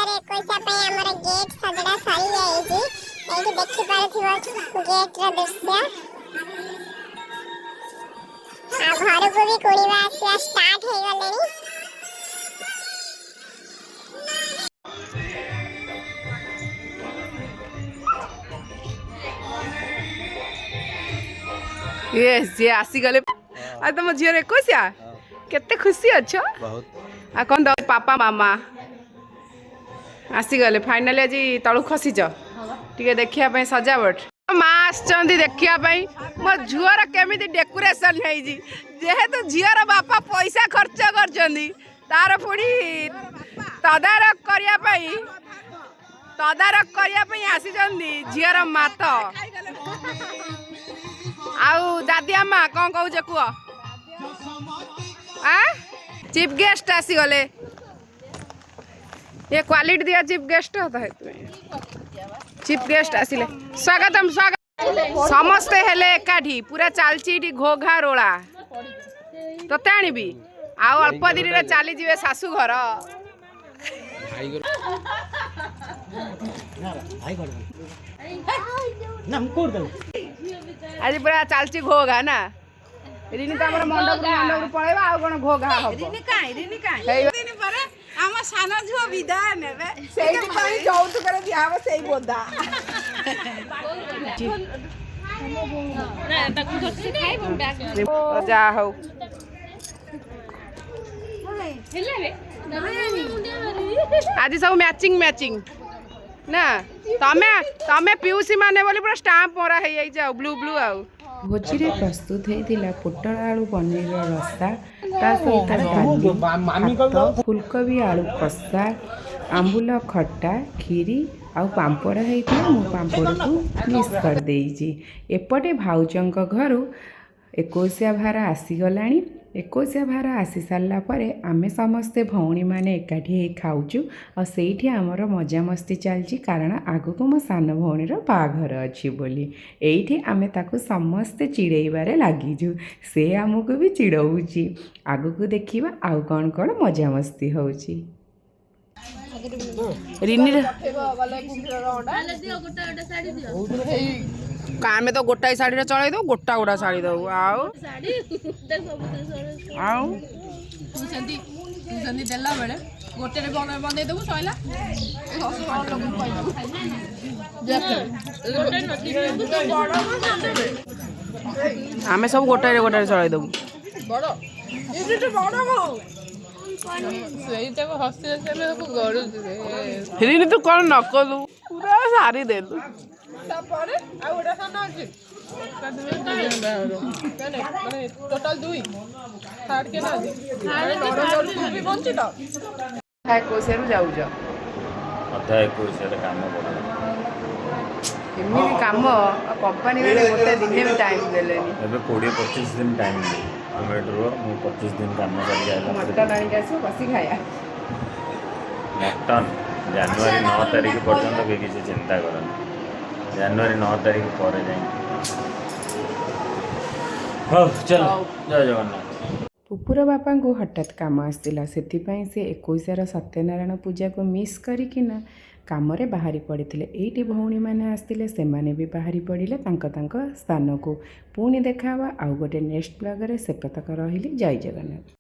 झीर 21 हमर गेट सजड़ा सरी जाई एठी देखि पारथिबो गेट रा दृश्य आ घर को भी कोणीबा आसिया स्टार्ट हे गलेनी। यस ये आसी गले आ तुम झीर 21 केते खुशी अच्छो बहुत आ कौन दो पापा मामा आसी गले फाइनली आज तलु खसीच टिके देखिया पई सजावट माँ आसचंदी देखिया पई मो झुआर केमिति डेकोरेशन हेजी जेहेतु झीर बापा पैसा खर्च करचंदी तार पुणी तदारक करिया पई आसीचंदी झीर मात आउ दादी अम्मा कौन कहूचे कुह चीफ गेस्ट आसी गले ये क्वालिटी दिया चीफ गेस्ट होता है तुम्हें चीफ गेस्ट आसिले स्वागतम स्वागत समस्ते हेले एकाठी पूरा चलची घोघा रोला तोते आनिबी आउ अल्प दिन रे चली जिवे सासू घर आज पूरा चलची घोघा ना रिनी तो हमर मंडप पळेबा आ कोन घोघा हबो रिनी काई दिन पर आमा साना झुआ विदाय नेबे सेही पई चौथ करे दियाबो सेही बोदा ना ताकू धरसी खाइबो बैग जा हो हेले रे आज सब मैचिंग ना तमे तमे पीयूसी माने बोली पूरा स्टाम्प मोरा हे जाई जाओ ब्लू आउ भोजी रे प्रस्तुत होता पोटल आलू पनीर रसा ता सहित डाली फुलकोबी आलू कषा आंबुल खट्टा खीरी आउ पांपड़ होता मु पांपड़ को मिस कर देइछि। एपटे भाउजंक घर 21 भार आसीगला 21 भार आसी सारा पर आमे समस्ते भौणी माने एकाठी खाऊचु और सेठी आमर मजामस्ती चलची कारण आगु को मो सान भौणीर बाघर अच्छी बोली एठी आमे ताकू समस्ते चिड़ेबारे लागिजु से आमको भी चिड़ौची आगु को देखिबा आउ कौन कौन मजामस्ती होउची। रिनी कामे तो गोटाई साड़ी चलाई दो गोटा गोटा साड़ी दो आउ देला बेले गोटे बंदे देबू सइला आमे सब गोटाई गोटाई चलाई देबू बड़ रिनी तू कौन न कलु पूरा सारी देलु टोटल 2 थर्ड के ना भी बंची तो है कोसेरु जाउज अधा 21 रे काम बड़ एमिति काम कंपनी रे गोटे दिन में टाइम देलेनी एबे 20-25 दिन टाइम दे टोमेटो मु 25 दिन काम कर जाएगा मटन आनी जासु बसी खाया मटन जनवरी 9 तारीख पर्यंत के किसी चिंता करन जनवरी 9 तारीख पर जाए हो चलो जय जगन्नाथ। पुपुर बापा को हठात काम आसला से 21 सत्यनारायण पूजा को मिस करिकिना काम रे बाहरी पड़ते एटी भौणी मैंने आसते से भी बाहरी पड़े स्थान को पुणी देखा आउ गोटे नेक्स्ट ब्लॉग रे से तक रही जय जगन्नाथ।